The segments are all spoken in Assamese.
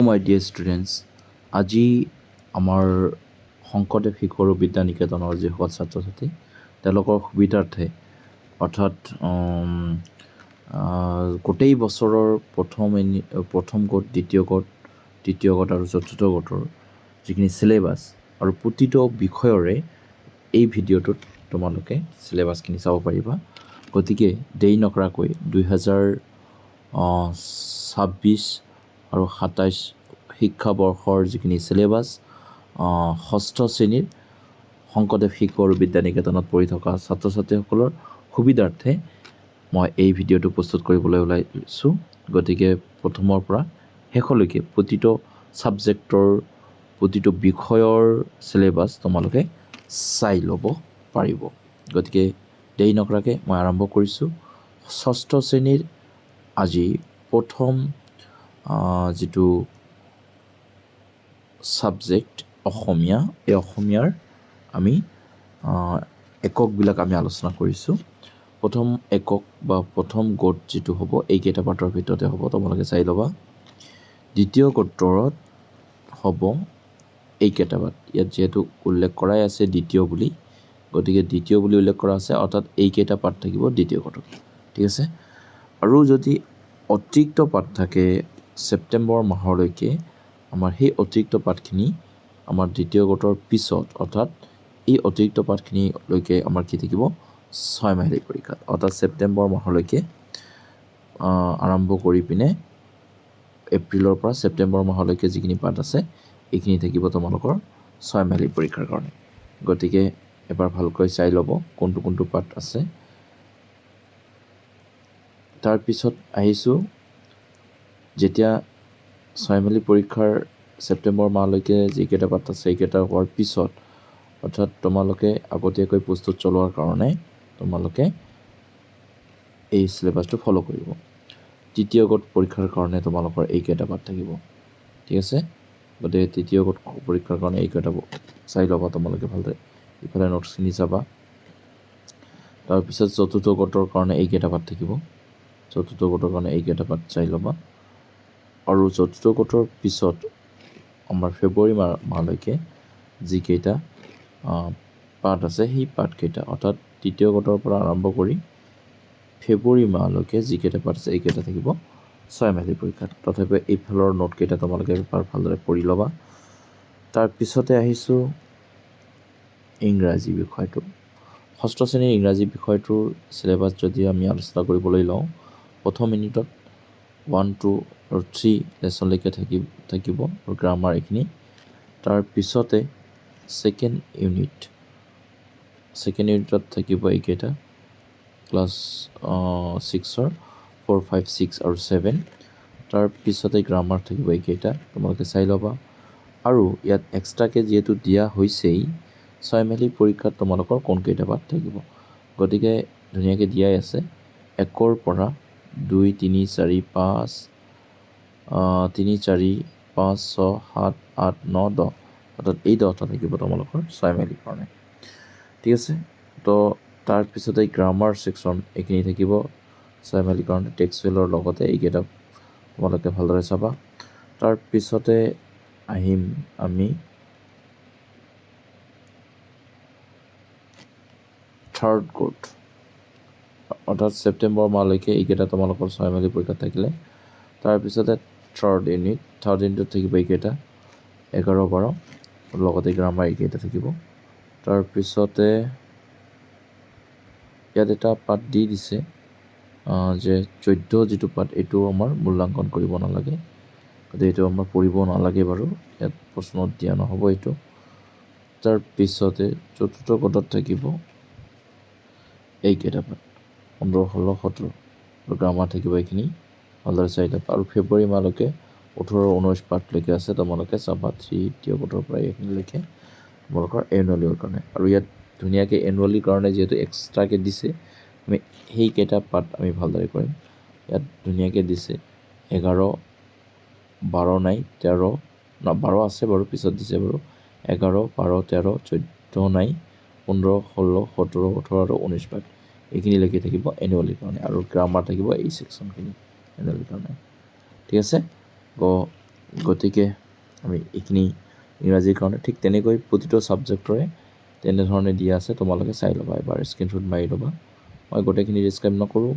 মাই ডিয়াৰ ষ্টুডেণ্টছ, আজি আমাৰ শংকৰদেৱ শিশু আৰু বিদ্যা নিকেতনৰ যিসকল ছাত্ৰ ছাত্ৰী তেওঁলোকৰ সুবিধাৰ্থে অৰ্থাৎ গোটেই বছৰৰ প্ৰথম গোট, দ্বিতীয় গোট, তৃতীয় গোট আৰু চতুৰ্থ গোটৰ যিখিনি চিলেবাছ আৰু প্ৰতিটো বিষয়ৰে এই ভিডিঅ'টোত তোমালোকে চিলেবাছখিনি চাব পাৰিবা। গতিকে দেৰি নকৰাকৈ 2026 আৰু 27 শিক্ষাবৰ্ষৰ যিখিনি চিলেবাছ ষষ্ঠ শ্ৰেণীৰ শংকৰদেৱ শিশু আৰু বিদ্যা নিকেতনত পঢ়ি থকা ছাত্ৰ ছাত্ৰীসকলৰ সুবিধাৰ্থে মই এই ভিডিঅ'টো প্ৰস্তুত কৰিবলৈ ওলাইছোঁ। গতিকে প্ৰথমৰ পৰা শেষলৈকে প্ৰতিটো ছাবজেক্টৰ প্ৰতিটো বিষয়ৰ চিলেবাছ তোমালোকে চাই ল'ব পাৰিব। গতিকে দেৰি নকৰাকৈ মই আৰম্ভ কৰিছোঁ। ষষ্ঠ শ্ৰেণীৰ আজি প্ৰথম যিটো ছাবজেক্ট অসমীয়া, এই অসমীয়াৰ আমি এককবিলাক আমি আলোচনা কৰিছোঁ। প্ৰথম একক বা প্ৰথম গোট যিটো হ'ব এইকেইটা পাঠৰ ভিতৰতে হ'ব, তোমালোকে চাই ল'বা। দ্বিতীয় গোটত হ'ব এইকেইটা পাঠ, ইয়াত যিহেতু উল্লেখ কৰাই আছে দ্বিতীয় বুলি, গতিকে দ্বিতীয় বুলি উল্লেখ কৰা আছে, অৰ্থাৎ এইকেইটা পাঠ থাকিব দ্বিতীয় গোটত। ঠিক আছে। আৰু যদি অতিৰিক্ত পাঠ থাকে ছেপ্টেম্বৰ মাহলৈকে, আমাৰ সেই অতিৰিক্ত পাঠখিনি আমাৰ দ্বিতীয় গোটৰ পিছত, অৰ্থাৎ এই অতিৰিক্ত পাঠখিনিলৈকে আমাৰ কি থাকিব, 6 মাহিলী পৰীক্ষাত, অৰ্থাৎ ছেপ্টেম্বৰ মাহলৈকে আৰম্ভ কৰি পিনে এপ্ৰিলৰ পৰা ছেপ্টেম্বৰ মাহলৈকে যিখিনি পাঠ আছে এইখিনি থাকিব তোমালোকৰ 6 মাহিলী পৰীক্ষাৰ কাৰণে। গতিকে এবাৰ ভালকৈ চাই ল'ব কোনটো কোনটো পাঠ আছে। তাৰপিছত আহিছোঁ, যেতিয়া 6 মাহিলী পৰীক্ষাৰ ছেপ্টেম্বৰ মাহলৈকে যিকেইটা পাঠ আছে এইকেইটা হোৱাৰ পিছত, অৰ্থাৎ তোমালোকে আগতীয়াকৈ প্ৰস্তুত চলোৱাৰ কাৰণে তোমালোকে এই চিলেবাছটো ফ'ল' কৰিব। তৃতীয় গোট পৰীক্ষাৰ কাৰণে তোমালোকৰ এইকেইটা পাঠ থাকিব। ঠিক আছে। গতিকে তৃতীয় গোট পৰীক্ষাৰ কাৰণে এইকেইটা চাই ল'বা তোমালোকে ভালদৰে, ইফালে নোটছখিনি চাবা। তাৰপিছত চতুৰ্থ গোটৰ কাৰণে এইকেইটা পাঠ থাকিব, চতুৰ্থ গোটৰ কাৰণে এইকেইটা পাঠ চাই ল'বা। আৰু চতুৰ্থ গোটৰ পিছত আমাৰ ফেব্ৰুৱাৰী মাহলৈকে যিকেইটা পাঠ আছে সেই পাঠকেইটা, অৰ্থাৎ তৃতীয় গোটৰ পৰা আৰম্ভ কৰি ফেব্ৰুৱাৰী মাহলৈকে যিকেইটা পাঠ আছে এইকেইটা থাকিব 6 মাহিলী পৰীক্ষাত। তথাপিও এইফালৰ নোটকেইটা তোমালোকে এবাৰ ভালদৰে পঢ়ি ল'বা। তাৰপিছতে আহিছোঁ ইংৰাজী বিষয়টো। ষষ্ঠ শ্ৰেণীৰ ইংৰাজী বিষয়টোৰ চিলেবাছ যদি আমি আলোচনা কৰিবলৈ লওঁ, প্ৰথম ইউনিটত 1, 2 আৰু 3 লেচনলৈকে থাকিব আৰু গ্ৰামাৰ এইখিনি। তাৰপিছতে ছেকেণ্ড ইউনিটত থাকিব এইকেইটা, ক্লাছ 6ৰ 4, 5, 6 আৰু 7। তাৰপিছতে গ্ৰামাৰ থাকিব এইকেইটা, তোমালোকে চাই ল'বা। আৰু ইয়াত এক্সট্ৰাকৈ যিহেতু দিয়া হৈছেই 6 মাহিলী পৰীক্ষাত তোমালোকৰ কোনকেইটা পাঠ থাকিব, গতিকে ধুনীয়াকৈ দিয়াই আছে। 1ৰ পৰা 2, 3, 4, 5, 3, 4, 5, 6, 7, 8, 9, 10, অৰ্থাৎ এই 10টা থাকিব তোমালোকৰ 6 মাহিলীৰ কাৰণে। ঠিক আছে। তো তাৰপিছতে গ্ৰামাৰ ছেকশ্যন এইখিনি থাকিব 6 মাহিলীৰ কাৰণে, টেক্সটুৱেলৰ লগতে এইকেইটা তোমালোকে ভালদৰে চাবা। তাৰপিছতে আহিম আমি থাৰ্ড গোট, অৰ্থাৎ ছেপ্টেম্বৰ মাহলৈকে এইকেইটা তোমালোকৰ 6 মাহিলী পৰীক্ষাত থাকিলে। তাৰপিছতে থাৰ্ড ইউনিটত থাকিব এইকেইটা 11, 12, লগতে গ্ৰামাৰ এইকেইটা থাকিব। তাৰপিছতে ইয়াত এটা পাঠ দি দিছে যে 14 যিটো পাঠ এইটো আমাৰ মূল্যাংকন কৰিব নালাগে, গতিকে এইটো আমাৰ পঢ়িব নালাগে বাৰু, ইয়াত প্ৰশ্নত দিয়া নহ'ব এইটো। তাৰপিছতে চতুৰ্থ গোটত থাকিব এইকেইটা পাঠ 15, 16, 17 আৰু গ্ৰামাৰ থাকিব এইখিনি, ভালদৰে চাই ল'বা। আৰু ফেব্ৰুৱাৰী মাহলৈকে 18, 19 পাঠলৈকে আছে, তোমালোকে চাবা। তৃতীয় গোটৰ পৰা এইখিনিলৈকে তোমালোকৰ এনুৱেলিৰ কাৰণে। আৰু ইয়াত ধুনীয়াকৈ এনুৱেলিৰ কাৰণে যিহেতু এক্সট্ৰাকৈ দিছে, আমি সেইকেইটা পাঠ আমি ভালদৰে কৰিম। ইয়াত ধুনীয়াকৈ দিছে 11, 12 নাই, 13, 12 আছে বাৰু, পিছত দিছে বাৰু, 11, 12, 13, 14 নাই, 15, 16, 17, 18 আৰু 19 পাঠ এইখিনিলৈকে থাকিব এনুৱেলিৰ কাৰণে। আৰু গ্ৰামাৰ থাকিব এই ছেকশ্যনখিনি এনুৱেলিৰ কাৰণে। ঠিক আছে। গতিকে আমি এইখিনি ইংৰাজীৰ কাৰণে ঠিক তেনেকৈ প্ৰতিটো ছাবজেক্টৰে তেনেধৰণে দিয়া আছে, তোমালোকে চাই ল'বা, এবাৰ স্ক্ৰীনশ্বট মাৰি ল'বা। মই গোটেইখিনি ডিছক্ৰাইব নকৰোঁ।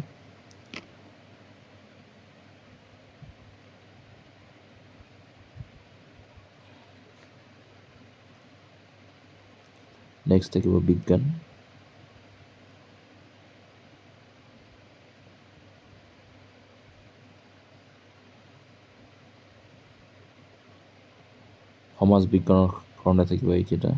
নেক্সট থাকিব বিজ্ঞান। সমাজ বিজ্ঞানৰ কাৰণে থাকিব এইকেইটা।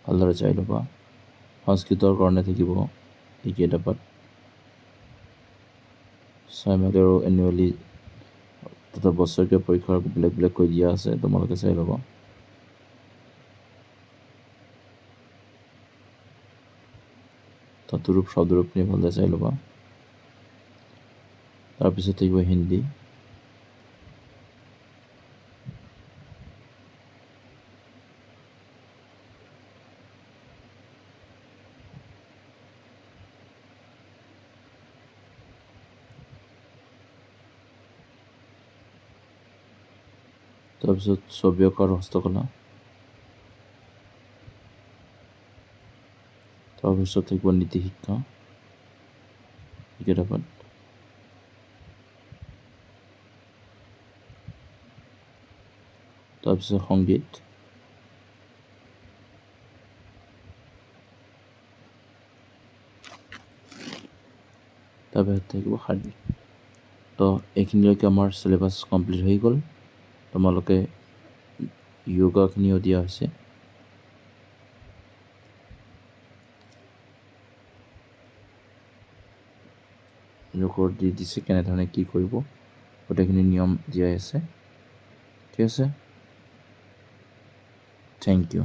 ভালদৰে চাই ল'বা। সংস্কৃতৰ কাৰণে থাকিব এইকেইটা পাঠ। 6 মাৰ্ক আৰু এনুৱেলি তথা বছৰেকীয়া পৰীক্ষাৰ বেলেগ বেলেগকৈ দিয়া আছে, তোমালোকে চাই ল'বা। ধাতুৰূপ শব্দৰূপখিনি ভালদৰে চাই ল'বা। তাৰপিছত থাকিব হিন্দী। তাৰপিছত ছবি অঁকা আৰু হস্তকলা। তাৰপিছত থাকিব নীতি শিক্ষা, এইকেইটা পাঠ। তাৰপিছত সংগীত। তাৰপিছত থাকিব শাৰীৰিক। তো এইখিনিলৈকে আমাৰ চিলেবাছ কমপ্লিট হৈ গ'ল। তোমালোকে য়োগাখিনিও দিয়া হৈছে। য়োগৰ দি দিছে কেনেধৰণে কি কৰিব, গোটেইখিনি নিয়ম দিয়াই আছে। ঠিক আছে, থেংক ইউ।